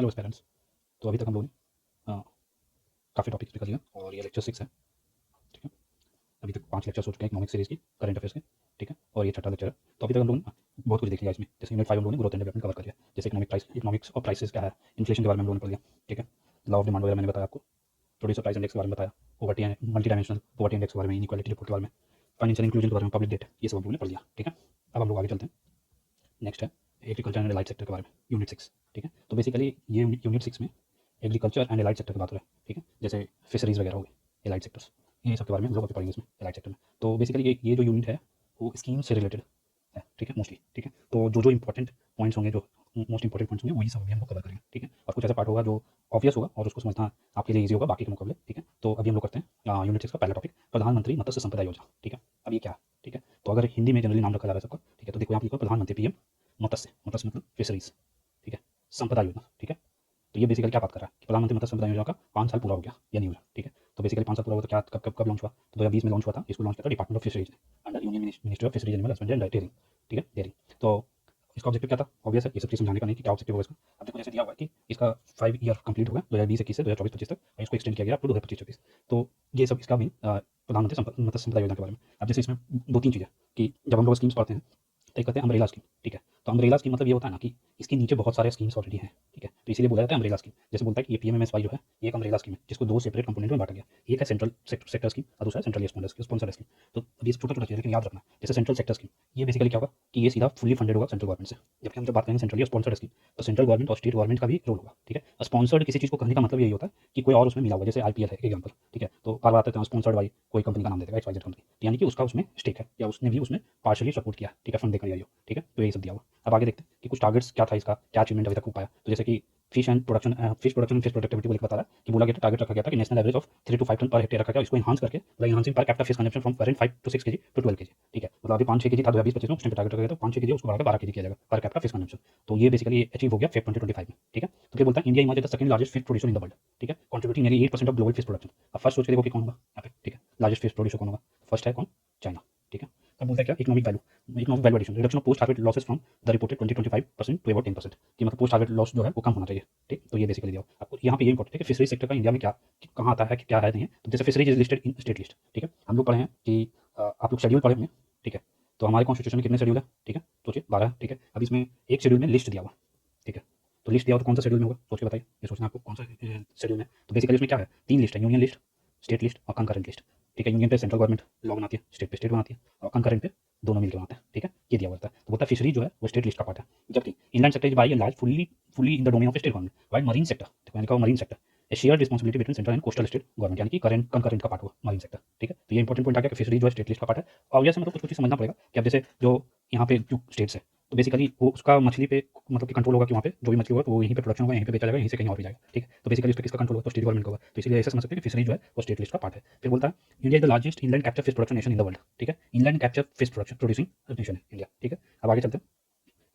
Hello parents. तो अभी तक हम लोगों ने काफ़ी टॉपिक्स पे कर लिया और ये लेक्चर 6 है। ठीक है, अभी तक 5 लेक्चर्स हो चुके हैं इकोनॉमिक सीरीज़ की, करंट अफेयर्स के। ठीक है, और ये छठा लेक्चर है। तो अभी तक हम लोगों ने बहुत कुछ देख लिया इसमें। जैसे यूनिट 5 हम लोगों ने ग्रोथ एंड डेवलपमेंट कवर कर लिया, जैसे इकोनॉमिक्स और प्राइसेस क्या है, इन्फ्लेशन के बारे में हम लोगों ने पढ़ लिया। ठीक है, लॉ ऑफ डिमांड वगैरह मैंने बताया आपको, प्रोड्यूसर प्राइस इंडेक्स के बारे में बताया, poverty multi dimensional poverty index के बारे में, इनइक्वालिटी रिपोर्ट के बारे में, फाइनेंशियल इंक्लूजन के बारे में, पब्लिक डेट, ये सब हम लोगों ने पढ़ लिया। ठीक है, अब हम लोग आगे चलते हैं। नेक्स्ट है एग्रीकल्चर एंड एलाइड सेक्टर के बारे में, यूनिट 6। ठीक है, तो बेसिकली ये यूनिट 6 में एग्रीकल्चर एंड एलाइड सेक्टर की बात हो रहा है। ठीक है, जैसे फिशरीज वगैरह हो गई, एलाइड सेक्टर्स, ये सब के बारे में हम लोग अभी पढ़ेंगे इसमें एलाइड सेक्टर में। तो बेसिकली ये जो यूनिट है वो स्कीम से रिलेटेड है। ठीक है, मोस्टली। ठीक है, तो जो जो इंपॉर्टेंट पॉइंट्स होंगे, जो मोस्ट इंपॉर्टेंट पॉइंट्स होंगे, वही सब अभी हम लोग कवर करेंगे। ठीक है, और कुछ ऐसा पार्ट होगा जो ऑब्वियस होगा और उसको समझना आपके लिए ईजी होगा बाकी के मुकाबले। ठीक है, तो अभी हम लोग करते हैं यूनिट 6 का पहला टॉपिक, प्रधानमंत्री मत्स्य संपदा योजना। ठीक है, अब ये क्या है? ठीक है, तो अगर हिंदी में जनरली नाम रखा जा रहा है सबका, ठीक है, तो देखो यहाँ पे लिखो प्रधानमंत्री पीएम मत्स्य, मत्स्य मतलब फिशरीज। ठीक है, संपदा योजना। ठीक है, तो ये बेसिकली क्या बात कर रहा है कि प्रधानमंत्री मत्स्य संपदा योजना का 5 साल पूरा हो गया, ये न्यूज़ है। ठीक है, तो बेसिकली 5 साल पूरा हुआ तो क्या, कब लॉन्च हुआ? तो 2020 में लॉन्च हुआ था। इसको लॉन्च किया था डिपार्टमेंट ऑफ फिशरीज ने, under union ministry of fisheries animal husbandry and dairying. ठीक है, डेयरिंग। तो इसका ऑब्जेक्टिव क्या था? ऑब्वियस है, ये सब चीज़ समझाने का नहीं कि क्या ऑब्जेक्टिव होगा इसका। अब देखो जैसे दिया हुआ है कि इसका 5 ईयर कंप्लीट हो गया 2020-21 से 2024-25 तक, और इसको एक्सटेंड किया गया अप टू 2025-26। तो ये सब इसका मेन प्रधानमंत्री मत्स्य संपदा योजना के बारे में। अब जैसे इसमें 2-3 चीज़ें कि जब हम लोग स्कीम्स पढ़ते हैं तो एक कहते हैं अम्ब्रेला स्कीम। ठीक है, तो अम्ब्रेला स्कीम मतलब ये होता है ना कि इसके नीचे बहुत सारे स्कीम्स ऑलरेडी हैं। ठीक है, तो इसीलिए बोला जाता है अम्ब्रेला स्कीम। जैसे बोलता है कि ये पीएमएमएसवाई जो है ये एक अम्ब्रेला स्कीम है, जिसको 2 सेपरेट कंपोनेंट में बांटा गया। एक है सेंट्रल सेक्टर स्कीम और दूसरा है सेंट्रली स्पॉन्सर्ड स्कीम। तो अभी छोटा छोटा चीज़ लेकिन याद रखना। जैसे सेंट्रल सेक्टर स्कीम, ये बेसिकली क्या होगा कि ये सीधा फुली फंडेड होगा सेंट्रल गवर्नमेंट से। जबकि हम जब बात करेंगे सेंट्रली स्पॉन्सर्ड स्कीम, तो सेंट्रल गवर्नमेंट और स्टेट गवर्नमेंट का भी रोल होगा। ठीक है, स्पॉन्सर्ड किसी चीज़ को कहने का मतलब यही होता है कि कोई और उसमें मिला हुआ, जैसे आईपीएल है एग्जाम्पल। ठीक है, तो बार बार आते हैं स्पॉन्सर्ड बाई कोई कंपनी का नाम देगा, XYZ कंपनी, यानी कि उसका उसमें स्टेक है या उसने भी उसमें पार्शली सपोर्ट किया। ठीक है, फंड देकर या। ठीक है, तो यही सब दिया हुआ। अब आगे देखते हैं कि कुछ टारगेट्स क्या था इसका, क्या अचीवमेंट अभी तक हो पाया। तो जैसे कि fish production and fish productivity को लेकर बता रहा है कि बोला गया था, टारगेट रखा गया था कि national average of 3 to 5 ton per hectare रखा गया। इसको एनहांस करके enhancing per capita fish consumption from current 5 to 6 kg to 12 kg। ठीक है, मतलब अभी 5-6 kg था 2020-25 में, उस टाइम पे टारगेट रखा गया था 5-6 kg, उसको बढ़ाकर 12 kg किया जाएगा पर कैपिटा फिश कंजम्पशन। तो ये बेसिकली अचीव हो गया फेब 2025 में। ठीक है, तो फिर बोलता है India emerge the second largest fish producer in the world. ठीक है, contributing nearly 8% of global fish production. अब फर्स्ट सोच के देखो कि कौन होगा यहाँ पे। ठीक है, लार्जेस्ट फिश प्रोड्यूसर कौन होगा? फर्स्ट है कौन? चाइना। ठीक है, अब बोलता है क्या, economic value addition, reduction of post harvest losses from the reported 20-25% to about 10%, कि मतलब पोस्ट हार्वेस्ट लॉस जो है वो कम होना चाहिए। ठीक, तो ये बेसिकली दिया आपको यहाँ पे ये इंपॉर्टेंट है कि फिशरीज सेक्टर का इंडिया में क्या कहाँ आता है कि क्या है नहीं है। तो जैसे fisheries is listed in state list. ठीक है, हम लोग पढ़े हैं कि आप लोग शेड्यूल पढ़े होंगे। ठीक है, तो हमारे कॉन्स्टिट्यूशन में कितने शेड्यूल है? ठीक है, सोचिए 12 है। ठीक है, अब इसमें एक शेड्यूल में लिस्ट दिया हुआ। ठीक है, तो लिस्ट दिया हो तो कौन सा शेड्यूल में होगा, सोच के बताइए। ये सोचना आपको कौन सा शेड्यूल में। तो बेसिकली इसमें क्या है, 3 लिस्ट है, यूनियन लिस्ट, स्टेट लिस्ट और कंकरेंट लिस्ट। ठीक है, यूनियन पे सेंट्रल गवर्नमेंट लॉ बनाती है, स्टेट पे स्टेट बनाती है, और कंकरेंट पे दोनों मिलकर बनाते हैं। ठीक है, ये दिया हुआ है। तो बोलता है फिशरी जो है वो स्टेट लिस्ट का पार्ट है, जबकि inland sector is by and large fully in the domain of state government, while marine sector, मैंने कहा marine sector A share responsibility between central and coastal state government, यानी कि करेंट कंकरेंट का part हुआ marine sector. ठीक है, तो ये इंपॉर्टेंट पॉइंट आ गया कि फिशरी जो है स्टेट लिस्ट का पार्ट है। और जैसे मतलब कुछ कुछ समझना पड़ेगा कि अब जैसे जो यहाँ पे जो स्टेट्स है, तो बेसिकली वो उसका मछली पे मतलब कि कंट्रोल होगा कि वहाँ पे जो भी मछली होगा तो वो यहीं पे प्रोडक्शन होगा, यहीं पे बेचा जाएगा, यहीं से कहीं और भी जाएगा। ठीक है, तो बेसिकली उसका किसका कंट्रोल होगा? तो स्टेट गवर्नमेंट का होगा। तो इसलिए ऐसा समझ सकते हैं कि फिशरी जो है वो स्टेट लिस्ट का पार्ट है। फिर बोलता है India is the largest inland capture fish production nation in the world. ठीक है, inland capture fish production producing nation है इंडिया। ठीक है, अब आगे चलते हैं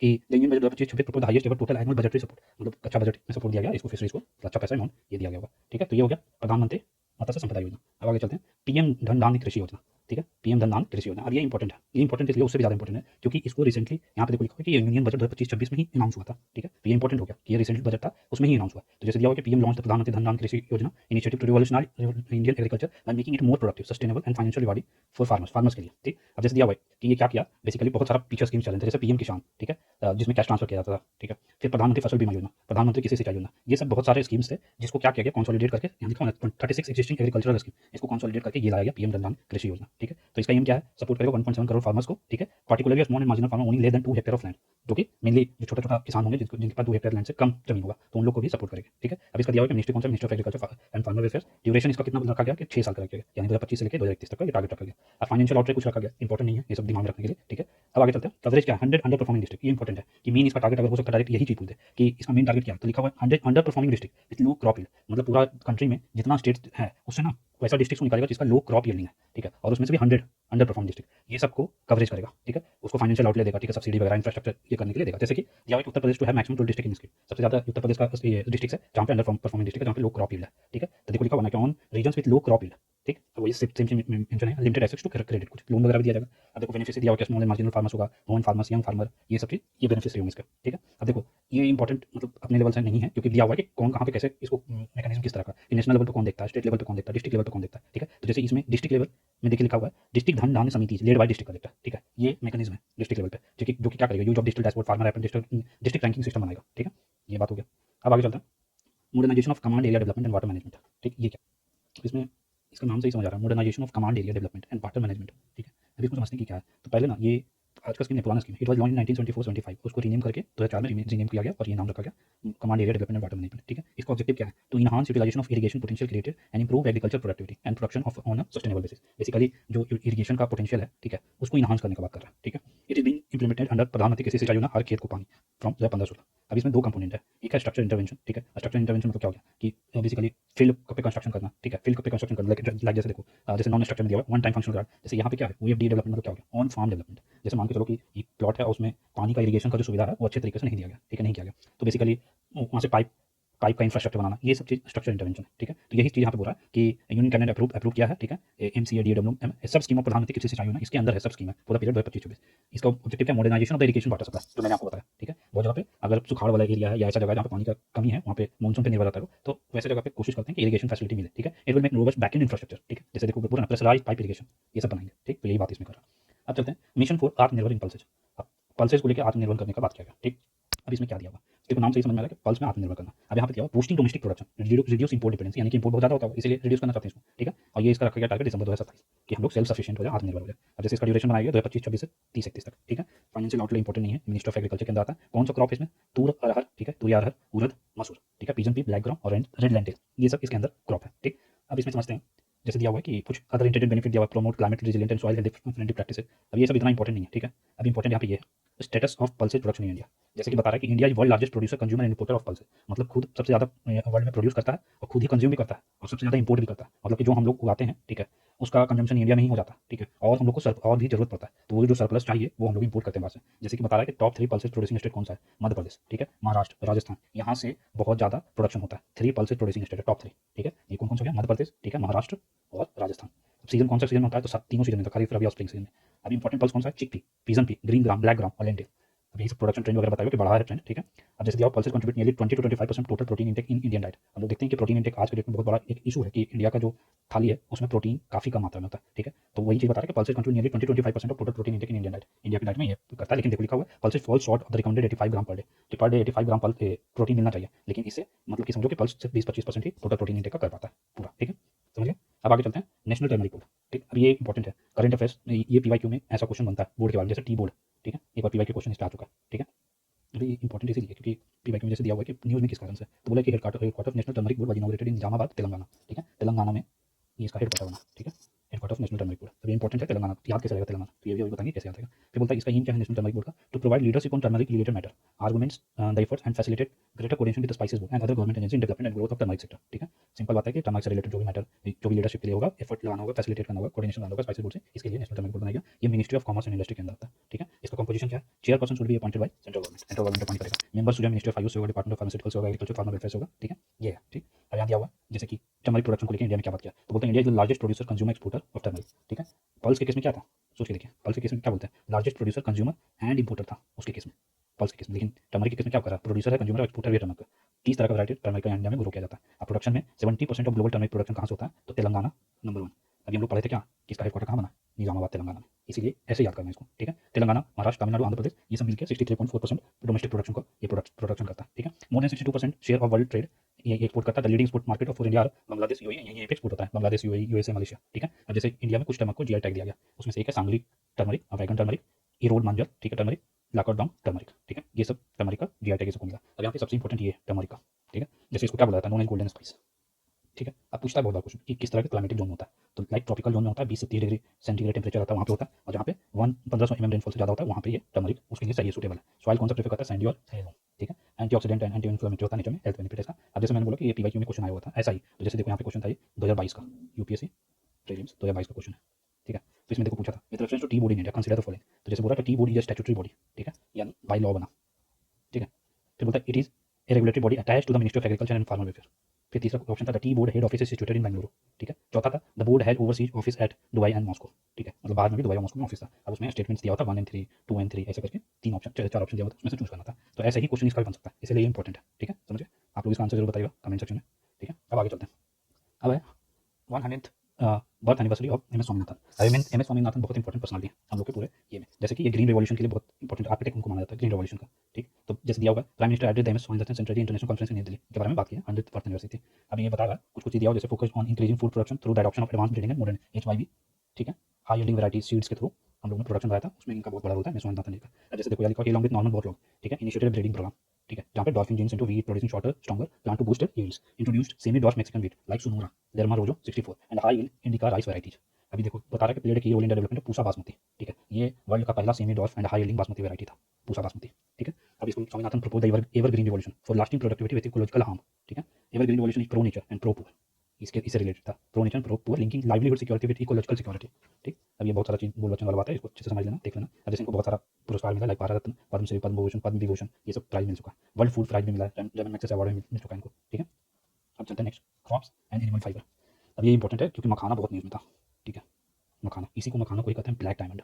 कि the union budget 2025 propose highest ever total annual budgetary support, मतलब अच्छा बजट में सपोर्ट दिया गया इसको, फिशरीज को अच्छा पैसा अमाउंट ये दिया गया होगा। ठीक है, तो ये हो गया प्रधानमंत्री मत्स्य संपदा योजना। अब आगे चलते हैं पीएम धन धान्य कृषि योजना। ठीक है, पीएम धन धान्य कृषि योजना। अब ये इंपॉर्टेंट है, ये इंपॉर्टेंट इसलिए उससे भी ज़्यादा इंपॉर्टेंट है क्योंकि इसको रिसेंटली यहाँ पे देखो लिखा है कि ये यूनियन बजट 2025-26 में ही अनाउंस हुआ था। ठीक है, तो ये इंपॉर्टेंट हो गया कि ये रिसेंट बजट था उसमें ही अनाउंस हुआ। तो जैसे दिया हुआ कि पीएम लॉन्च द प्रधानमंत्री धन Dhanya Krishi Yojana initiative to revolutionise Indian agriculture by making it more productive sustainable and financial rewarding for farmers के लिए। ठीक, अब जैसे दिया हुआ है कि ये क्या किया, बेसिकली बहुत सारा पीछे स्कीम्स चल रहे थे, जैसे पीएम किसान। ठीक है, जिसमें कैश ट्रांसफर किया जाता था। ठीक है, फिर प्रधानमंत्री फसल बीमा योजना, प्रधानमंत्री कृषि सिंचाई योजना, ये सब बहुत सारे स्कीम्स थे जिसको क्या किया गया, कंसोलिडेट करके यहाँ लिखा है 36 एग्जिस्टिंग एग्रीकल्चरल स्कीम, इसको कंसोलिडेट करके ये लाया गया पीएम धन कृषि योजना। ठीक है, तो इसका एम क्या है, सपोर्ट करेगा 1.7 करोड़ फार्मर्स को। ठीक है, particularly small and marginal farmer only less than 2 hectare of land, जो कि मेनली जो छोटा छोटा किसान होंगे जिनके पास 2 हेक्टेयर लैंड से कम जमीन होगा, तो उन लोग को भी सपोर्ट करेगा। ठीक है, अब इसका दिया हुआ है मिनिस्ट्री कौन सा, ministry of agriculture and farmer welfare. Duration इसका कितना रखा गया कि 6 साल का रखा गया, यानी 2025 से लेकर 2031 तक का ये टारगेट रखा गया। अब फाइनेंशियल आउटले कुछ रखा गया, इंपॉर्टेंट नहीं है ये सब दिमाग में रखने के लिए। ठीक है, अब आगे चलते हैं। कवरेज क्या है, 100 अंडर परफॉर्मिंग डिस्ट्रिक्ट, ये इंपॉर्टेंट है कि मेन इसका टारगेट अगर हो सकता है डायरेक्ट यही चीज बोलते हैं कि इसका मेन टारगेट क्या है, तो लिखा हुआ है 100 under performing district with low crop yield, मतलब पूरा कंट्री में जितना स्टेट है उससे ना वैसा डिस्ट्रिक्ट को निकालेगा जिसका लो क्रॉप यील्डिंग है। ठीक है, और उसमें से भी 100 अंडर परफॉर्मिंग डिस्ट्रिक्ट, ये सबको कवरेज करेगा। ठीक है, उसको फाइनेंशियल आउटले देगा। ठीक है, सब्सिडी वगैरह इंफ्रास्ट्रक्चर ये करने के लिए देगा। जैसे कि दिया हुआ है उत्तर प्रदेश टू है मैक्सिमम 12 डिस्ट्रिक्ट इन स्कीम, सबसे ज्यादा उत्तर प्रदेश का ये डिस्ट्रिक्ट है जहाँ पे अंडर परफॉर्मिंग डिस्ट्रिक्ट है, जहाँ पे लो क्रॉप यील्ड है। ठीक है, तो देखो लिखा हुआ है on reasons with low crop yield, ठीक। अब वही सेम सेम मेंशन है, लिमिटेड एक्सेस टू क्रेडिट, कुछ लोन वगैरह भी दिया जाएगा। अब देखो बेनिफिशियरी दिया हुआ क्या, स्मॉल एंड मार्जिनल फार्मर्स होगा, वुमेन फार्मर्स, यंग फार्मर, ये सब चीज़ ये बेनिफिशियरी होंगे इसका, ठीक है। अब देखो ये इंपॉर्टेंट मतलब अपने लेवल से नहीं है, क्योंकि दिया हुआ है कि कौन कहाँ पे कैसे इसको मैकेनिज्म किस तरह का, कि नेशनल लेवल पे कौन देखता है, स्टेट लेवल पे कौन देखता है, डिस्ट्रिक्ट लेवल पे कौन देखता है, ठीक है। तो जैसे इसमें डिस्ट्रिक्ट लेवल में देखिए लिखा हुआ है डिस्ट्रिक्ट धन धान्य समिति लेड बाय डिस्ट्रिक्ट कलेक्टर, ठीक है। ये मैकेनिज्म है डिस्ट्रिक्ट लेवल पे, जो कि क्या करेगा, use of digital dashboard farmer app district ranking system बनाएगा, ठीक है। ये बात हो गया। अब आगे चलते हैं, modernisation of command area development and water management, ठीक। ये क्या, इसमें इसका नाम से ही समझ आ रहा है, modernisation of command area development and water management, ठीक है। अभी इसको समझते हैं कि क्या है। तो पहले ना ये आज का स्कीम है, पुराना scheme, it was launch in 1974-75, उसको रीनेम करके 2004 में रीनेम किया गया और ये नाम रखा गया command area development and water management, ठीक है। इसका ऑब्जेक्टिव क्या है, to enhance utilisation of irrigation potential created and improve agriculture productivity and production of on a sustainable basis. Basically जो इरिगेशन का पोटेंशियल है, ठीक है, उसको इनहांस करने का बात कर रहा है, ठीक है। It is being implemented under प्रधानमंत्री कृषि सिंचाई योजना, हर खेत को पानी, फ्रॉम 2015-16। अब इसमें दो कंपोनेंट है, एक है स्ट्रक्चर इंटरवेंशन, ठीक है। स्ट्रक्चर इंटरवेंशन मतलब क्या हो गया कि बेसिकली फील्ड पे कंस्ट्रक्शन करना, ठीक है, फील्ड पे कंस्ट्रक्शन करना, लाइक जैसे देखो जैसे नॉन स्ट्रक्चर में दिया हुआ वन टाइम फंक्शनल ग्रांट, जैसे यहाँ पे क्या है OFD डेवलपमेंट मतलब क्या हो गया, ऑन फार्म डेवलपमेंट। जैसे मान के चलो कि एक प्लॉट है और उसमें पानी का इरिगेशन का जो सुविधा है वो अच्छे तरीके से नहीं दिया गया, ठीक है, नहीं किया गया, तो बेसिकली वहाँ से पाइप का इंफ्रास्ट्रक्चर बनाना, ये सब चीज़ स्ट्रक्चर इंटरवेंशन है, ठीक है। तो यही चीज़ यहाँ पे बोल रहा है कि यूनियन कैबिनेट अप्रूव किया है, ठीक है। MCA सब स्कीम ऑफ प्रधानमंत्री कृषि सिंचाई योजना इसके अंदर है, सब स्कीम है पूरा पीरियड 2025-26। इसका ऑब्जेक्टिव क्या, modernisation of the irrigation water supply, जो मैंने आपको बताया, ठीक है। बहुत जगह पे अगर सुखाड़ वाला एरिया है या ऐसा जगह है जहाँ पे पानी का कमी है, वहाँ पे मानसून पे निर्भर रहता है, तो वैसे जगह पे कोशिश करते हैं कि इरिगेशन फैसिलिटी मिले, ठीक है। It will make robust backend infrastructure, ठीक है। जैसे देखो पूरा प्रेशराइज्ड पाइप इरिगेशन, ये सब बनाएंगे, ठीक। तो यही बात इसमें कर रहा है। अब चलते हैं मिशन फॉर आत्मनिर्भर इन पल्सेज। अब पल्सेज को लेकर आत्मनिर्भर करने का बात किया गया, ठीक। अब इसमें क्या दिया हुआ, देखो नाम से ही समझ में आ रहा है कि पल्स में आत्मनिर्भर करना। अब यहाँ पे दिया हुआ boosting domestic production, reduce import dependency, यानी कि इंपोर्ट बहुत ज़्यादा होता है इसलिए रिड्यूस करना चाहते हैं इसको, ठीक है। और ये इसका रखा गया टारगेट दिसंबर 2027 कि हम लोग सेल्फ सफिशिएंट हो जाए, आत्मनिर्भर हो जाए। अब जैसे इसका ड्यूरेशन बनाया गया 2025-26 से 30-31 तक, ठीक है। फाइनेंशियल आउटले इंपॉर्टेंट नहीं है, मिनिस्टर ऑफ एग्रीकल्चर के अंदर आता है। कौन सा क्रॉप है इसमें, तूर अरहर, ठीक है, तुरिया अरहर, उड़द, मसूर, ठीक है, पिजन पी, ब्लैक ग्राम और रेड लेंटिल, ये सब इसके अंदर क्रॉप है, ठीक। अब इसमें समझते हैं, जैसे दिया हुआ है कि कुछ अदर इंटेंडेड बेनिफिट दिया हुआ है, promote climate resilient and soil friendly practices. अब ये सब इतना इंपॉर्टेंट नहीं है, ठीक है। अब इंपॉर्टेंट यहाँ पे ये है status of pulses production in India. जैसे कि बता रहा है कि India is world largest producer consumer and importer of pulses, मतलब खुद सबसे ज़्यादा वर्ल्ड में प्रोड्यूस करता है और खुद ही कंज्यूम भी करता है और सबसे ज़्यादा इंपोर्ट भी करता है, मतलब कि जो हम लोग उगाते हैं, ठीक है, उसका कंजम्पशन इंडिया में ही हो जाता है, ठीक है। और हम लोग को और भी जरूरत पड़ता है, तो वो जो सरप्लस चाहिए वो हम लोग इंपोर्ट करते हैं बाहर से। जैसे कि बता रहा है कि टॉप 3 पल्सेज प्रोड्यूसिंग स्टेट कौन सा है, मध्य प्रदेश, ठीक है, महाराष्ट्र, राजस्थान, यहाँ से बहुत ज़्यादा प्रोडक्शन होता है। 3 पल्सेज प्रोड्यूसिंग स्टेट है, टॉप 3, ठीक है। ये कौन कौन सा हो गया, मध्य प्रदेश, ठीक है, महाराष्ट्र और राजस्थान। सीजन कौन सा सीजन होता है, तो तीनों सीजन में, खरीफ, रबी और स्प्रिंग सीजन में। अब इंपॉर्टेंट पल्स कौन सा है, chickpea, pigeon P, green gram, black gram और लेंटिल। अब यही सब प्रोडक्शन ट्रेंड वगैरह बताया कि बढ़ा है ट्रेंड, ठीक है। अब जैसे दिया pulses contribute nearly 20 to 25% total protein intake in Indian diet. हम लोग देखते हैं कि प्रोटीन इंटेक आज के डेट में बहुत बड़ा एक इशू है कि इंडिया का जो थाली है उसमें प्रोटीन काफी कम मात्रा में होता है, ठीक है। तो वही चीज बता रहा है कि pulses contribute nearly 20 to 25% of total protein intake in Indian diet, India की डाइट में ये करता है। लेकिन देखो लिखा हुआ है pulses fall short of the recommended 85 gram per day, कि पर डे 85 ग्राम प्रोटीन मिलना चाहिए, लेकिन इससे मतलब कि समझो कि पल्स सिर्फ 20-25% ही टोटल प्रोटीन इंटेक का कर पाता है पूरा, ठीक है, समझिए। अब आगे चलते हैं, नेशनल टर्मरिक बोर्ड, ठीक। अब ये इंपॉर्टेंट है, करंट अफेयर्स, ये PYQ में ऐसा क्वेश्चन बनता है बोर्ड के बारे में, जैसे टी बोर्ड, ठीक है, एक बार PYQ क्वेश्चन इस पे आ चुका है, ठीक है। अभी इंपॉर्टेंट इसीलिए क्योंकि PYQ में जैसे दिया हुआ है कि न्यूज़ में किस कारण से, तो बोला कि headquarter of national turmeric board was inaugurated इन निजामाबाद, तेलंगाना, ठीक है, तेलंगाना में ये इसका हेडक्वार्टर बना, ठीक है, headquarter of national turmeric board. तो ये इंपॉर्टेंट है, तेलंगाना याद कैसे रहेगा तेलंगाना, तो ये भी अभी बताएंगे कैसे याद रहेगा। फिर बोलता है इसका एम क्या है नेशनल टर्मरिक बोर्ड का, to provide leadership on turmeric related matter, arguments the efforts and facilitate greater coordination with the spices board and other government agency in development and growth of turmeric sector, ठीक है। Simple बात है कि turmeric से related जो भी matter, जो भी लीडरशिप के लिए होगा, एफर्ट लगाना होगा, फैसिलिटेट करना होगा, कोऑर्डिनेशन करना होगा स्पाइसेस बोर्ड से, इसके लिए नेशनल टर्मरिक बोर्ड बनाएगा। ये ministry of commerce and industry के अंदर आता है, ठीक है। इसका कंपोजिशन क्या है, chairperson should be appointed by central government appoint करेगा। मेंबर्स जो है मिनिस्ट्री ऑफ आयुष होगा, डिपार्टमेंट ऑफ फार्मास्यूटिकल्स होगा, एग्रीकल्चर फार्मर वेलफेयर होगा, ठीक है, ये है, ठीक। अब यहाँ दिया हुआ है जैसे कि टर्मरिक प्रोडक्शन को लेकर इंडिया में क्या बात किया, तो बोलते हैं India is the largest producer consumer exporter of turmeric, ठीक है। पल्स के केस में क्या था, सोच के देखिए, पल्स के केस में क्या बोलते हैं, largest producer consumer and importer था उसके केस में, पल्स के केस में। लेकिन टर्मरिक के केस में क्या कर रहा है, प्रोड्यूसर है, कंज्यूमर है, एक्सपोर्टर भी है टर्मरिक का। 30 तरह का वैरायटी टर्मरिक का इंडिया में ग्रो किया जाता है। अब प्रोडक्शन में 70% ऑफ ग्लोबल टर्मरिक प्रोडक्शन कहाँ से होता है, तो तेलंगाना नंबर 1। अभी हम लोग पढ़े थे क्या कि इसका हेडक्वार्टर कहाँ बना, निजामाबाद तेलंगाना में, इसीलिए ऐसे याद करना है इसको, ठीक है। तेलंगाना, महाराष्ट्र, तमिलनाडु, आंध्र प्रदेश, ये सब मिलकर 63.4% डोमेस्टिक प्रोडक्शन को ये प्रोडक्शन करता है, ठीक है। More than 62% share of world trade ये एक्सपोर्ट करता है। The leading export market of India Bangladesh, UAE, यहीं पे एक्सपोर्ट होता है, बांग्लादेश, यूएई, यूएसए, मलेशिया, ठीक है। अब जैसे इंडिया में कुछ टर्मरिक को GI टैग दिया गया, उसमें से एक है सांगली टर्मरिक, वैगन टर्मरिक, इरोड मांजल, ठीक है, टर्मरिक, लाकौडोंग टर्मरिक, ठीक है। ये सब टर्मरिक का GI टैग सबको मिला। अब यहाँ पे सबसे इंपॉर्टेंट ये टर्मरिक का, ठीक है, जैसे इसको क्या बोला जाता है, नोन एज गोल्डन स्पाइस, ठीक है। अब पूछता है बहुत बार क्वेश्चन कि किस तरह के क्लाइमेटिक जोन होता है, तो लाइक ट्रॉपिकल जोन में होता है, 20 से 30 डिग्री सेंटीग्रेड टेम्परेचर आता है, वहाँ पे होता है। और जहाँ पे 1500 mm रेनफॉल से ज़्यादा होता है, वहाँ पे ये टर्मरिक उसके लिए सही सूटेबल है। सॉइल कौन सा प्रेफर करता है, सैंडी और सैलो, ठीक है। एंटीऑक्सीडेंट एंड एंटी इन्फ्लेमेटरी होता है नेचर में, हेल्थ बेनिफिट है इसका। अब जैसे मैंने बोला कि ये PYQ में क्वेश्चन आया हुआ था ऐसा ही, तो जैसे देखो यहाँ पे क्वेश्चन था ये 2022 का UPSC प्रीलिम्स 2022 का क्वेश्चन है, ठीक है। तो इसमें देखो पूछा था with reference to tea board in India consider the following, तो जैसे बोला था tea board is a statutory body, ठीक है, यानी बाय लॉ बना, ठीक है। फिर बोलता है it is a regulatory body attach to the ministry of agriculture and farmer welfare. फिर तीसरा ऑप्शन था the tea board head office is situated in Bengaluru, ठीक है। चौथा था the board has overseas office at Dubai and Moscow, ठीक है, मतलब बाहर में भी दुबई और मॉस्को में ऑफिस था। अब उसमें स्टेटमेंट्स दिया होता 1 and 3, 2 and 3 ऐसे करके तीन ऑप्शन, चार ऑप्शन दिया होता, उसमें से चूज करना था। तो ऐसे ही क्वेश्चन इसका भी बन सकता है, इसलिए ये इंपॉर्टेंट है, ठीक है। समझे? आप लोग इसका आंसर जरूर बताइएगा कमेंट सेक्शन में, ठीक है। अब आगे चलते हैं। अब है 100th birth anniversary of M S Swaminathan. I mean M S Swaminathan बहुत इंपॉर्टेंट पर्सनालिटी है हम लोग के पूरे ये में, जैसे कि ये ग्रीन रिवॉल्यूशन के लिए बहुत इंपॉर्टेंट आर्किटेक्ट उनको माना जाता है, ग्रीन रिवॉल्यूशन का, ठीक। तो जैसे दिया होगा prime minister added the M S Swaminathan century international conference in Delhi के बारे में बात की है, 100th बर्थ एनिवर्सरी थी। अभी ये बता रहा है कुछ कुछ चीज दिया हो, जैसे focus on increasing food production through the adoption of advance breeding and modern HYV, ठीक है, हाई यील्डिंग वैरायटी सीड्स के थ्रू हम लोगों ने प्रोडक्शन बढ़ाया था, उसमें इनका बहुत बड़ा रोल था एम एस स्वामीनाथन जी का। जैसे देखो यहाँ लिखा है along with normal boat log, ठीक है, इनिशिएटेड ब्रीडिंग प्रोग्राम, ठीक है, जहाँ पे dwarfing genes into wheat producing shorter stronger plant to boost yields, introduced semi dwarf Mexican wheat like Sonora, Lerma Rojo 64 and high yield indica rice varieties. अभी देखो बता रहा है कि played key role in development Pusa Basmati, ठीक है, ये world का पहला semi dwarf and high yielding Basmati variety था, पूसा बासमती, ठीक है। अब इसको Swaminathan propose the evergreen revolution for lasting productivity with ecological harm, ठीक है। Evergreen revolution is pro nature and pro poor, इससे रिलेटेड था, pro nature pro poor linking livelihood security with ecological security, ठीक। अब ये बहुत सारा चीज बोल बच्चों वाला बात है, इसको अच्छे से समझ लेना, देख लेना। अब जैसे इनको बहुत सारा पुरस्कार मिला, लाइक भारत रत्न, पद्मश्री, पद्म भूषण, पद्म विभूषण, ये सब प्राइज मिल चुका है, वर्ल्ड फूड प्राइज भी मिला है, जेमन मैक्सेस अवार्ड मिल चुका है इनको, ठीक है। अब चलते हैं next, crops and animal fibre. अब ये इंपॉर्टेंट है क्योंकि मखाना बहुत न्यूज में था, ठीक है, मखाना, इसी को मखाना को ही कहते हैं ब्लैक डायमंड,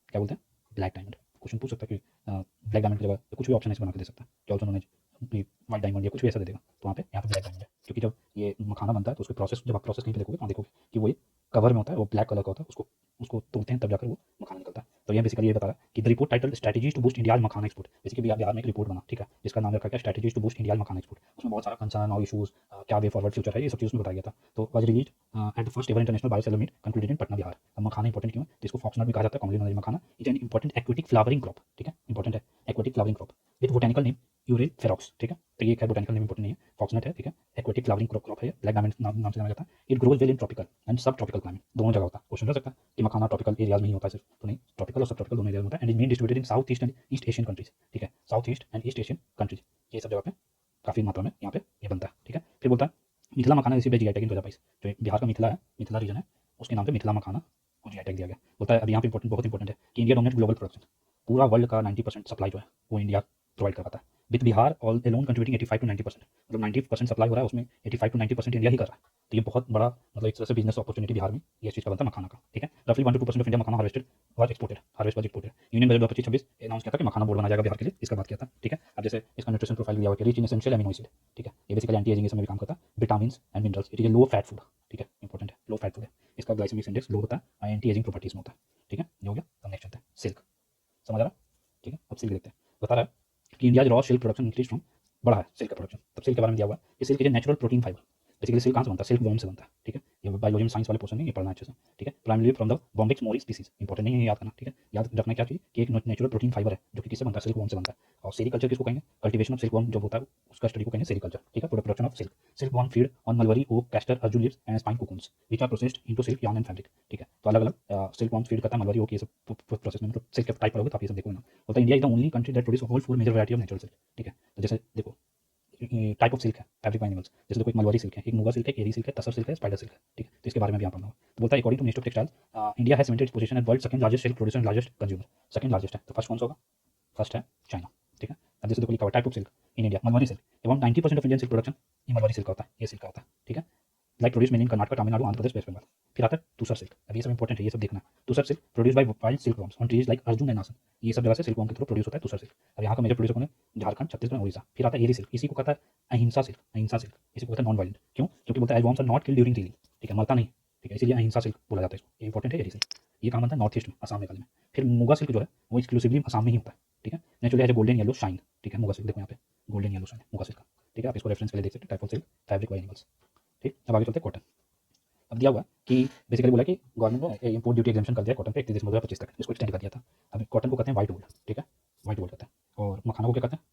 क्या बोलते हैं, ब्लैक डायमंड। क्वेश्चन पूछ सकता है कि ब्लैक डायमंड की जगह कुछ भी ऑप्शन ऐसे बना के दे सकता है कि also known as white diamond या कुछ भी ऐसा दे देगा, तो वहाँ पे यहाँ पे ब्लैक डायमंड है, क्योंकि जब ये मखाना बनता है तो उसके प्रोसेस, जब आप प्रोसेस कहीं पे देखोगे वहाँ देखोगे कि वो एक कवर में होता है, वो ब्लैक कलर का होता है, उसको उसको तोड़ते हैं तब जाकर वो मखाना निकलता है। तो ये बेसिकली ये बता रहा है कि the report title strategies to boost India makhana export, basically Bihar में एक रिपोर्ट बना, ठीक है, जिसका नाम रखा गया strategies to boost India makhana export. उसमें बहुत सारा कंसर्न और इशूज, क्या वे फॉरवर्ड फ्यूचर है, ये सब चीज़ में बताया गया था। तो was release at the first ever international buyer seller meet concluded in Patna Bihar. अब मखाना इंपॉर्टेंट क्यों है, तो इसको फॉक्सनट भी कहा जाता है, commonly known makhana is an important aquatic flowering crop, ठीक है, इंपॉर्टेंट है aquatic flowering crop with botanical name Euryale ferox, ठीक है। तो ये क्या बोटेनिकल नेम इंपॉर्टेंट नहीं है, फॉक्सनट है, ठीक है, एक्वेटिक फ्लावरिंग क्रॉप है, ब्लैक डायमंड नाम से जाना जाता है। It grows well in tropical and सब ट्रॉपिकल क्लाइमेट, दोनों जगह होता है। क्वेश्चन रह सकता है कि मखाना ट्रॉपिकल एरियाज में ही होता है सिर्फ, तो नहीं, ट्रॉपिकल और सब ट्रॉपिकल दोनों एरिया में होता है। And is main distributed in south east and east Asian countries, ठीक है, south east and east Asian countries, ये सब जगह पे काफी मात्रा में यहाँ पे ये बनता है, ठीक है। फिर बोलता है मिथिला मखाना रिसीव्ड जीआई टैग इन 2022, जो बिहार का मिथिला है, मिथिला रीजन है, उसके नाम पे मिथिला मखाना को जीआई टैग दिया गया। बोलता है अब यहाँ पे बहुत इंपॉर्टेंट है कि इंडिया डोमिनेट ग्लोबल प्रोडक्शन, पूरा वर्ल्ड का 90% सप्लाई जो है वो इंडिया प्रोवाइड कर पाता है, with Bihar all alone contributing 85 to 90%, मतलब 90% सप्लाई हो रहा है, उसमें 85 to 90% इंडिया ही कर रहा है। तो ये बहुत बड़ा मतलब एक तरह से बिजनेस अपॉर्चुनिटी बिहार में ये चीज़ का बनता है मखाना का, ठीक है। रफली 1 to 2% of India makhana harvest was exported. Union budget 2025-26 announce किया था कि मखाना बोर्ड बनाया जाएगा बिहार के लिए, इसका बात किया था, ठीक है। अब जैसे इसका न्यूट्रिशन प्रोफाइल दिया हुआ है, rich in essential amino acid, ठीक है, ये बेसिकली एंटी एजिंग में भी काम करता है, vitamin and minerals, it is low fat food, ठीक है, इंपॉर्टेंट है, लो फैट फूड है, इसका ग्लाइसेमिक इंडेक्स लो होता है, एंटी एजिंग प्रॉपर्टीज में होता है, ठीक है, ये हो गया। अब नेक्स्ट चलते हैं सिल्क, समझ आ रहा है, ठीक है। अब सिल्क देखते हैं, बता रहा है कि India raw silk production increase from, बढ़ा है सिल्क का प्रोडक्शन। तब सिल्क के बारे में दिया हुआ है कि silk is natural protein fibre, basically silk कहाँ से बनता है, सिल्क वॉर्म से बनता है, ठीक है। ये बायोलॉजी में साइंस वाले पोर्शन नहीं, ये पढ़ना अच्छे से, ठीक है। Primary from the Bombyx Mori species, important नहीं है, याद करना, ठीक है। याद रखना क्या चाहिए कि एक नेचुरल प्रोटीन फाइबर है जो कि किससे बनता है, सिल्क वॉर्म से बनता है। और सेरीकल्चर किसको कहेंगे, कल्टीवेशन ऑफ सिल्क वॉर्म जब होता है उसका स्टडी को कहेंगे सेरीकल्चर, ठीक है, production of silk. Silk worm feed on mulberry oak castor arjun leaves and spine cocoons which are processed into silk yarn and fabric, ठीक है। तो अलग अलग सिल्क वॉर्म फीड करता है मलबरी ओक, ये सब प्रोसेस में, मतलब सिल्क के टाइप पढ़ोगे तो आप ये सब देखोगे ना। बोलता है India is the only country that produce whole 4 major variety of natural silk, ठीक है। तो जैसे देखो टाइप ऑफ सिल्क है फैब्रिक एनिमल्स, जैसे देखो एक मलबरी सिल्क है, एक मुगा सिल्क है, एरी सिल्क है, तसर सिल्क है, स्पाइडर सिल्क है, ठीक है। तो इसके बारे में भी यहाँ पढ़ना होगा। तो बोलता है according to ministry of textiles India has cemented its position as world second largest silk producer and largest consumer, second largest है, तो फर्स्ट कौन सा होगा, फर्स्ट है चाइना, ठीक है। अब जैसे देखो लिखा हुआ type of silk in India mulberry silk, एवं 90% ऑफ इंडियन सिल्क प्रोडक्शन ये मलबरी सिल्क का होता है, ये सिल्क का होता है, ठीक है, लाइक प्रोड्यूस मेन इन कर्नाटक, तमिलनाडु, आंध्र प्रदेश, वेस्ट बंगाल। फिर आता है तुसर सिल्क, अब ये सब इंपॉर्टेंट है, ये सब देखना। Tussar silk produce by wild silk worms on trees like arjun and asan, ये सब जगह से सिल्क वॉर्म के थ्रू प्रोड्यूस होता है तुसर सिल्क। अब यहाँ का मेजर प्रोड्यूसर कौन है, झारखंड, छत्तीसगढ़, उड़ीसा। फिर आता है एरी सिल्क, इसी को कहता है अहिंसा सिल्क, अहिंसा सिल्क, इसी को कहता है नॉन वायलेंट, क्यों, क्योंकि बोलता है worms are not killed during reeling, ठीक है, मरता नहीं, ठीक है, इसलिए अहिंसा सिल्क बोला जाता है इसको, ये इंपॉर्टेंट है एरी सिल्क। ये काम बनता है नॉर्थ ईस्ट में, असम मेघालय में। फिर मुगा सिल्क जो है वो एक्सक्लूसिवली असम में ही होता है, ठीक है। नेचुरली है गोल्डन येलो शाइन, ठीक है, मुगा सिल्क देखो यहाँ पे golden yellow shine muga silk का, ठीक है। आप इसको रेफरेंस के लिए देख सकते हैं, type of silk fabric by animals, ठीक। अब आगे चलते हैं कॉटन। अब दिया हुआ कि बेसिकली बोला कि गवर्नमेंट ने इंपोर्ट ड्यूटी एग्जेम्पशन कर दिया कॉटन पे 31 दिसंबर 2025 तक, इसको एक्सटेंड कर दिया था। अब कॉटन को कहते हैं व्हाइट वूल, ठीक है, व्हाइट वूल कहते हैं। और मखाना को क्या कहते हैं,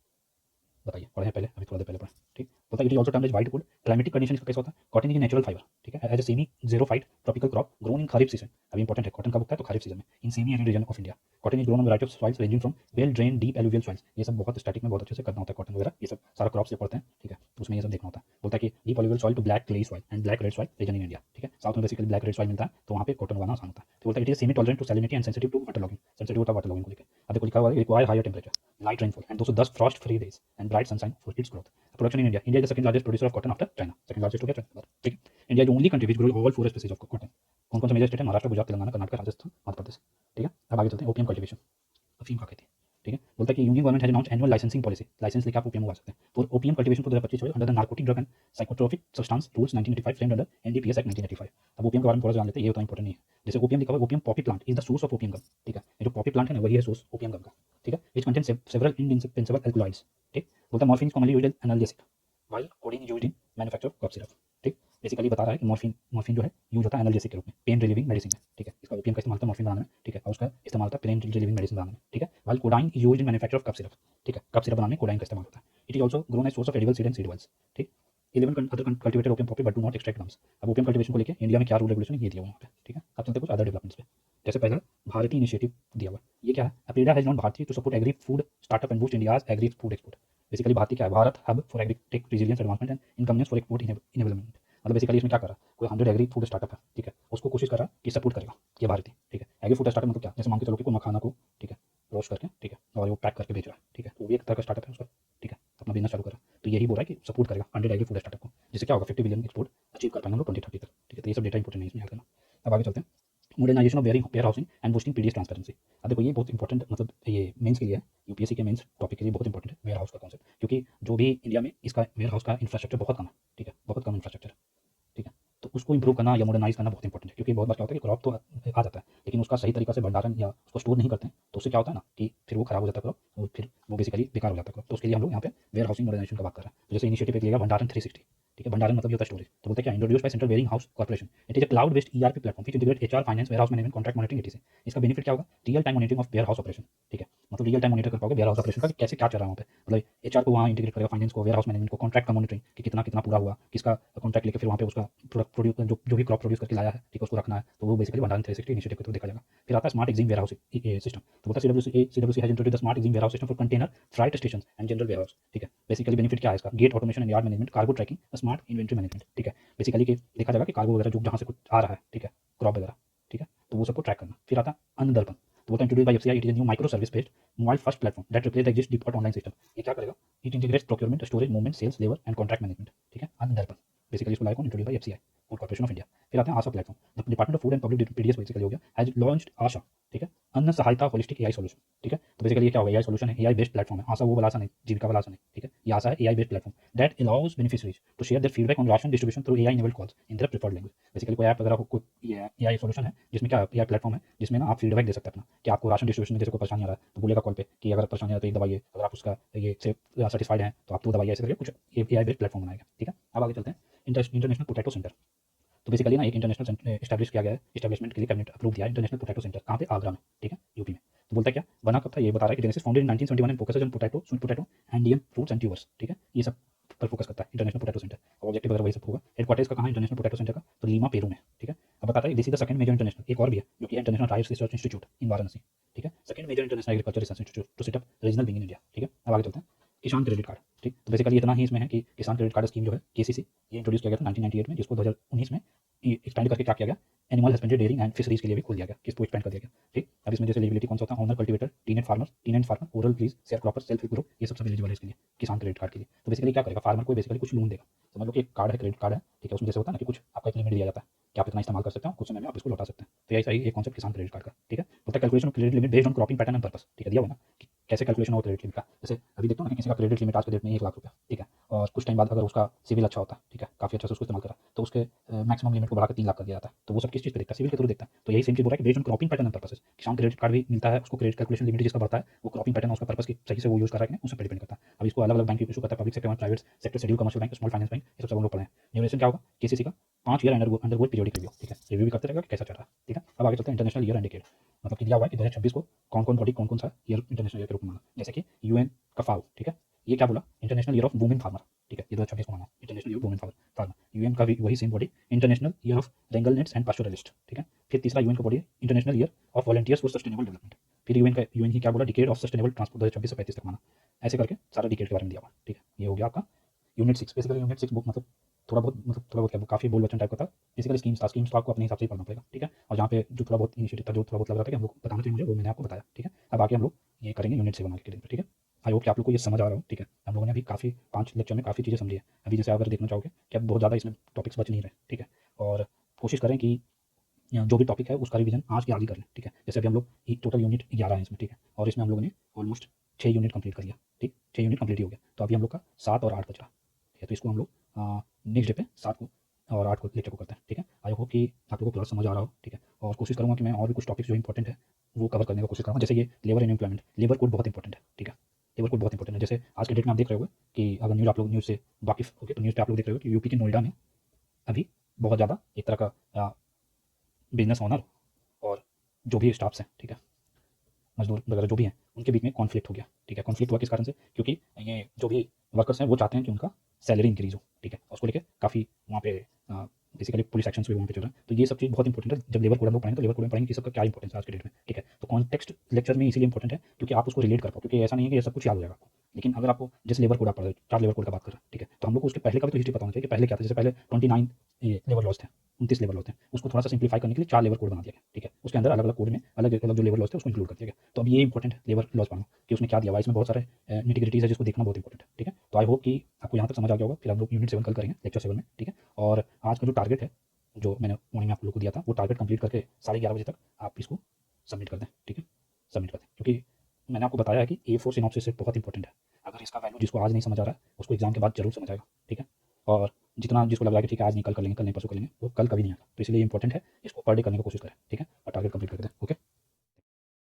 बताइए, पढ़े पहले, अभी थोड़ा देर पहले पढ़े, ठीक। बोलता है it is also termed as white wood. Climatic condition इसका कैसा होता है, कॉटन इज नेचुरल फाइबर, ठीक है, as a semi xerophyte tropical crop grown in kharif season. अभी इंपॉर्टेंट है, कॉटन कब उगता है तो खरीफ सीजन में, in semi arid region of India. Cotton is grown on variety of soils ranging from well drain deep alluvial soils, ये सब बहुत स्टैटिक में बहुत अच्छे से करना होता है कॉटन वगैरह, ये सब सारा क्रॉप से पढ़ते हैं, ठीक है। तो उसमें ये सब देखना होता है। बोलता है कि deep alluvial soil to black clay soil and black red soil region in India, ठीक है। साउथ में बेसिकली ब्लैक रेड सॉइल मिलता है, तो वहाँ पे कॉटन उगाना आसान होता है। तो बोलता है it is semi tolerant to salinity and sensitive to water logging, sensitive होता है वाटर लॉगिंग को लेकर। अब देखो लिखा हुआ है require higher temperature, light rainfall and 210 frost free days and bright sunshine for its growth. Production in India, India is the second largest producer of cotton after China, second largest हो गया China, ठीक है। India is only country which grow all four species of cotton. कौन कौन से major state है? महाराष्ट्र, गुजरात, तेलंगाना, कर्नाटक, राजस्थान, मध्य प्रदेश, ठीक है। अब आगे चलते हैं ओपीएम कल्टीवेशन, अफीम का खेती, ठीक है। बोलता है कि union government has announced annual licensing policy, licence लेकर आप ओपीएम उगा सकते हैं। For opium cultivation for 2025 under the narcotic drug and psychotropic substance rules 1985 framed under NDPS act 1985। अब ओपीएम के बारे में थोड़ा जान लेते हैं, ये उतना इंपॉर्टेंट नहीं है। जैसे ओपीएम लिखा हुआ है, opium poppy plant is the source of opium gum, ठीक है। ये जो पॉपी प्लांट है ना, वही है सोर्स ओपीएम गम का, ठीक है। Which contain several indispensable alkaloids, ठीक। बोलता है morphine is commonly used as analgesic while codeine is used in manufacture of cough syrup, ठीक। बेसिकली बता रहा है कि मॉर्फिन जो है यूज होता है एनाल्जेसिक के रूप में, पेन रिलीविंग मेडिसिन में, ठीक है। इसका ओपीएम का इस्तेमाल होता है मॉर्फिन बनाने में, ठीक है, और उसका इस्तेमाल होता है पेन रिलीविंग मेडिसिन बनाने में, ठीक है। While codeine is used in manufacture of cough syrup, ठीक है। कफ सिरप बनाने में कोडाइन का इस्तेमाल होता है। It is also grown as source of edible seed and seed oils, ठीक। 11 other cultivated opium poppy but do not extract gums. अब ओपीएम कल्टिवेशन को लेकर इंडिया में क्या रूल रेगुलेशन ये दिया हुआ है यहाँ पे, ठीक है। अब चलते कुछ अदर डेवलपमेंट्स पे। जैसे पहला भारतीय इनिशिएटिव दिया हुआ है, ये क्या है? APEDA has not Bharati to support agri food startup and boost India's agri food export. Basically Bharati क्या है? Bharat hub for agri tech resilience advancement and incubation for export enablement. मतलब बेसिकली इसमें क्या कर रहा है? कोई 100 एग्री फूड स्टार्टअप है, ठीक है, उसको कोशिश कर रहा है कि सपोर्ट करेगा ये भारतीय, ठीक है। एग्री फूड स्टार्टअप मतलब क्या? जैसे मान के चलो कि कोई मखाना को, ठीक है, रोस्ट करके, ठीक है, और वो पैक करके बेच रहा है, ठीक है, तो वो भी एक तरह का स्टार्टअप है उसका, ठीक है, अपना बिजनेस चालू कर रहा है। तो यही बोल रहा है कि सपोर्ट करेगा 100 एग्री फूड स्टार्टअप को, जिससे क्या होगा? 50 बिलियन एक्सपोर्ट अचीव कर पाएंगे हम लोग 2030 तक, ठीक है। तो ये सब डेटा इंपॉर्टेंट है, इसमें याद करना। अब आगे चलते हैं modernisation of warehousing and boosting PDS transparency. अब देखो ये बहुत इंपॉर्टेंट, मतलब ये मेंस के लिए है, यूपीएससी के मेंस टॉपिक के लिए बहुत इंपॉर्टेंट है वेयर हाउस का कॉन्सेप्ट, क्योंकि जो भी इंडिया में इसका वेयर हाउस का इंफ्रास्ट्रक्चर बहुत कम है, ठीक है, बहुत कम इंफ्रास्ट्रक्चर है, ठीक है। तो उसको इंप्रूव करना या मॉडर्नाइज करना बहुत इंपॉर्टेंट है, क्योंकि बहुत बार क्या होता है कि क्रॉप तो आ जाता है, लेकिन उसका सही तरीका से भंडारण या उसको स्टोर नहीं करते हैं, तो उससे क्या होता है ना कि फिर वो खराब हो जाता है क्रॉप, और फिर वो बेसिकली बेकार हो जाता है क्रॉप। तो उसके लिए हम लोग यहाँ पे वेयर हाउसिंग मॉडर्नाइजेशन का बात कर रहे हैं। तो जैसे इनिशिएटिव लिया भंडारण 360, ठीक है। भंडारण मतलब ये होता है स्टोरेज। तो बोलते हैं क्या? Introduce by central warehousing corporation, it is a cloud based ERP platform which integrate HR, finance, warehouse management, contract monitoring etc. इसका बेनिफिट क्या होगा? Real time monitoring of warehouse operation, ठीक है। मतलब real time monitor कर पाओगे ware house operation का कि कैसे क्या चल रहा है वहाँ पे। मतलब एचआर को वहाँ इंटीग्रेट करेगा, फाइनेंस को, वेयर हाउस मैनेजमेंट को, कॉन्ट्रैक्ट का मॉनिटरिंग कि कितना कितना पूरा हुआ, किसका कॉन्ट्रैक्ट लेके फिर वहाँ पे उसका प्रोडक्ट प्रोड्यूस जो भी क्रॉप प्रोड्यूस करके लाया है, ठीक है, उसको रखना है। तो वो बेसिकली भंडारण 360 इनिशिएटिव के थ्रू देखा जाएगा। फिर आता है smart EXIM warehouse system. तो बोलता है CWC has introduced the smart EXIM warehouse system for container, freight station and general warehouse, ठीक है। बेसिकली बेनिफिट क्या है इसका? Gate automation and yard management, cargo tracking, smart inventory management, ठीक है। बेसिकली कि देखा जाएगा कि कार्गो वगैरह जो जहाँ से कुछ आ रहा है, ठीक है, क्रॉप वगैरह, ठीक है, तो वो सबको ट्रैक करना। फिर आता है अन्नदर्पण। तो बोलता है introduce by FCI, it is new micro service based mobile first platform that replace the exist default online system. ये क्या करेगा? It integrates procurement, storage, movement, sales, labour and contract management, ठीक है। अन्नदर्पण बेसिकली इसको like introduce by FCI, food corporation of India. फिर आते हैं ASHA platform, the department of food and public PDS basically हो गया, हैज लॉन्च्ड आशा, ठीक है, अन्न सहायता होलिस्टिक एआई सॉल्यूशन, ठीक है। तो बेसिकली ये क्या होगा? एआई सॉल्यूशन है, एआई बेस्ड प्लेटफॉर्म है। आशा वो वाला आशा नहीं, जीविका वाला आशा नहीं, ठीक है। ये आशा है AI based platform that allows beneficiaries to share their feedback on ration distribution through AI enabled calls in their preferred language. Basically कोई ऐप वगैरह हो, कोई एआई सॉल्यूशन है जिसमें क्या एआई प्लेटफॉर्म है जिसमें ना आप फीडबैक दे सकते हैं अपना कि आपको राशन डिस्ट्रीब्यूशन में जैसे कोई परेशानी आ रहा है तो बोलेगा कॉल पे कि अगर परेशानी आ रही है तो एक दवाइए, अगर आप उसका ये से सेटिस्फाइड हैं तो आप तो दवाइए, ऐसे करके कुछ एआई बेस्ड प्लेटफॉर्म बनाएगा, ठीक है। अब आगे चलते हैं इंटरनेशनल पोटैटो सेंटर। तो बेसिकली ना एक इंटरनेशनल एस्टैब्लिश किया गया है, एस्टैब्लिशमेंट के लिए कैबिनेट अप्रूव दिया है इंटरनेशनल पोटैटो सेंटर। कहाँ पे? आगरा में, ठीक है, यूपी में। तो बोलता है क्या बना कब था? ये बता रहा है कि genesis founded in 1971 and focuses on potato, sweet potato and DM fruits and tubers, ठीक है। ये सब पर फोकस करता है इंटरनेशनल पोटैटो सेंटर, ऑब्जेक्टिव वगैरह वही सब होगा। हेडक्वार्टर इसका कहाँ है इंटरनेशनल पोटैटो सेंटर का? तो लीमा, पेरू में, ठीक है। अब बताता है this is the second major international, एक और भी है जो कि international rice research institute in Varanasi, ठीक है, second major international agriculture research institute to set up regional wing in India, ठीक है। अब आगे चलते हैं किसान क्रेडिट कार्ड, ठीक। तो बेसिकली इतना ही इसमें है कि किसान क्रेडिट कार्ड स्कीम जो है केसीसी, ये इंट्रोड्यूस किया गया था 1998 में, जिसको 2019 में एक्सपेंड करके क्या किया गया? Animal husbandry, dairying and fisheries के लिए भी खोल दिया गया, किसको एक्सपेंड कर दिया गया, ठीक। अब इसमें जैसे एलिजिबिलिटी कौन सा होता है? Owner, cultivator, tenant farmer, oral trees, sharecropper, self group, ये सब एलिजिबल है इसके लिए, किसान क्रेडिट कार्ड के लिए। तो बेसिकली क्या करेगा? फार्मर को बेसिकली कुछ लोन देगा। समझ लो कि एक कार्ड है, क्रेडिट कार्ड है, ठीक है, उसमें जैसे होता है ना कि कुछ आपका एक लिमिट दिया जाता है कि आप इतना इस्तेमाल कर सकते हो, कुछ समय में आप इसको लौटा सकते हैं। तो यही एक कॉन्सेप्ट किसान क्रेडिट कार्ड का, ठीक है। बोलता है calculation of credit limit based on cropping pattern and purpose, ठीक है, दिया हुआ ना कि कैसे कैलकुलेशन हो क्रेडिट लिमिट का। जैसे अभी देखते हो ना कि किसी का क्रेडिट लिमिट आज के डेट में 1 लाख रुपया, ठीक है, और कुछ टाइम बाद अगर उसका सिविल अच्छा होता है, ठीक है, काफी अच्छा से उसको इस्तेमाल करा, तो उसके मैक्सिमम लिमिट को बढ़ाकर 3 लाख कर दिया जाता है। तो वो सब किस चीज़ पे देखता है? सिविल के थ्रू देखता है। तो यही सेम चीज़ बोल रहा है कि based on cropping pattern and purposes किसान क्रेडिट कार्ड भी मिलता है उसको। क्रेडिट कैलकुलेशन लिमिट जिसका बढ़ता है वो क्रॉपिंग पैटर्न उसका पर्पस की सही से वो यूज कर रहा है कि नहीं, उस पर डिपेंड करता है। अब इसको अलग अलग बैंक इशू करता है, पब्लिक सेक्टर में, private sector, schedule commercial bank, small finance bank, ये सब हम लोग पढ़े हैं। ड्यूरेशन क्या होगा? केसीसी का 5 ईयर अंडरगो पीरियोडिक रिव्यू, ठीक है, रिव्यू भी करते रहेगा कि कैसा चल रहा है, ठीक है। अब आगे चलते हैं इंटरनेशनल ईयर एंड डिकेड। मतलब कि दिया हुआ है कि 2026 को कौन कौन बॉडी कौन कौन सा ईयर इंटरनेशनल ईयर के रूप में माना। जैसे कि यूएन का फाओ, ठीक है, ये क्या बोला? International year of women farmer, ठीक है, ये 2026 को माना international year women farmer. UN का भी वही same body international year of rangelands and pastoralist, ठीक है। फिर तीसरा यूएन का body international year of volunteers for sustainable development. फिर यूएन ही क्या बोला? डिकेड ऑफ सस्टेनेबल ट्रांसपोर्ट 2026 से 35 तक माना। ऐसे करके सारा डिकेड के बारे में दिया हुआ, ठीक है। ये हो गया आपका यूनिट 6 बेसिकली यूनिट 6 बुक मतलब थोड़ा बहुत क्या काफ़ी बोल बच्चन टाइप का था। बेसिकली स्कीम्स तो आपको अपने हिसाब से ही पढ़ना पड़ेगा, ठीक है। और जहाँ पे जो थोड़ा बहुत इनिशिएटिव था, जो थोड़ा बहुत लग रहा था कि हम लोग बताना चाहिए मुझे, वो मैंने आपको बताया, ठीक है। अब आगे हम लोग ये करेंगे यूनिट 7 आगे के दिन पे, ठीक है। आई होप कि आप लोग को ये समझ आ रहा हो, ठीक है। हम लोगों ने अभी काफ़ी 5 लेक्चर में काफ़ी चीज़ें समझी है। अभी जैसे अगर देखना चाहोगे कि अब बहुत ज़्यादा इसमें टॉपिक्स बच नहीं रहे, ठीक है। और कोशिश करें कि जो भी टॉपिक है उसका रिवीजन आज के आज ही कर लें, ठीक है। जैसे अभी हम लोग एक टोटल यूनिट 11 है इसमें, ठीक है। और इसमें हम लोगों ने ऑलमोस्ट 6 यूनिट कंप्लीट कर लिया, ठीक। 6 यूनिट कंप्लीट ही हो गया। तो अभी हम लोग का 7 और 8 बच रहा, ठीक है। तो इसको हम लोग नेक्स्ट डे पे 7 को और 8 को लेक्चर को करते हैं, ठीक है। आई होप कि आप लोगों को क्लास समझ आ रहा हो, ठीक है। और कोशिश करूँगा कि मैं और भी कुछ टॉपिक्स जो इंपॉर्टेंट है वो कवर करने की कोशिश करूँगा। जैसे ये labour and employment, labour code बहुत इंपॉर्टेंट है, ठीक है। लेबर कोड बहुत इंपॉर्टेंट है। जैसे आज के डेट में आप देख रहे होगे कि अगर न्यूज़ आप लोग न्यूज़ से वाकिफ़ हो गए तो न्यूज़ पे आप लोग देख रहे हो कि यूपी के नोएडा में अभी बहुत ज़्यादा एक तरह का बिजनेस ओनर और जो भी स्टाफ्स हैं, ठीक है, मजदूर वगैरह जो भी हैं, उनके बीच में कॉन्फ्लिक्ट हो गया, ठीक है। कॉन्फ्लिक्ट हुआ किस कारण से? क्योंकि ये जो भी वर्कर्स हैं वो चाहते हैं कि उनका सैलरी इंक्रीज़ हो, ठीक है। और उसको लेके काफ़ी वहाँ पे बेसिकली पुलिस एक्शंस भी वहाँ पे चल रहा है। तो ये सब चीज़ बहुत इंपॉर्टेंट है। जब लेबर कोड हम लोग पढ़ेंगे तो लेबर कोड में पढ़ेंगे कि सबका क्या इंपॉर्टेंस है आज के डेट में, ठीक है। तो कॉन्टेक्स्ट लेक्चर में इसीलिए इंपॉर्टेंट है क्योंकि आप उसको रिलेट कर पाओ, क्योंकि ऐसा नहीं है कि ये सब कुछ याद हो जाएगा आपको। लेकिन अगर आपको जैसे लेबर कोड आप पढ़ रहे हो, 4 लेबर कोड का बात कर रहे हैं, ठीक है। तो हम लोग को उसके पहले का भी तो हिस्ट्री पता होना चाहिए कि पहले क्या था। जैसे पहले 29 ये लेबर लॉज थे, 29 लेबर लॉज थे। उसको थोड़ा सा सिंप्लीफाई करने के लिए 4 लेबर कोड बना दिया गया, ठीक है। उसके अंदर अलग-अलग कोड में अलग-अलग जो लेबर लॉज थे उसको इंक्लूड कर दिया गया। तो अब ये इंपॉर्टेंट है लेबर लॉज पढ़ना कि उसने क्या दिया हुआ है। इसमें बहुत सारे निटी-ग्रिटीज़ है जिसको देखना बहुत इंपॉर्टेंट है, ठीक है। तो आई होप कि आपको यहाँ तक समझ आ गया होगा। फिर हम लोग यूनिट 7 कल करेंगे, लेक्चर 7 में, ठीक है। और आज का जो टारगेट है, जो मैंने मॉर्निंग में आप लोग को दिया था, वो टारगेट कंप्लीट करके 11:30 बजे तक आप इसको सबमिट कर दें, ठीक है। सबमिट कर दें, क्योंकि मैंने आपको बताया है कि A4 सिनॉप्सिस सेट बहुत इंपॉर्टेंट है। अगर इसका वैल्यू जिसको आज नहीं समझ आ रहा है उसको एग्जाम के बाद जरूर समझ आएगा, ठीक है। और जितना जिसको लग रहा है कि ठीक है आज नहीं कल कर लेंगे, कल नहीं परसों कर लेंगे, वो कल कभी नहीं आएगा। तो इसलिए इंपॉर्टेंट है, इसको पर डे करने की कोशिश करें, ठीक है। और टारगेट कंप्लीट कर दें।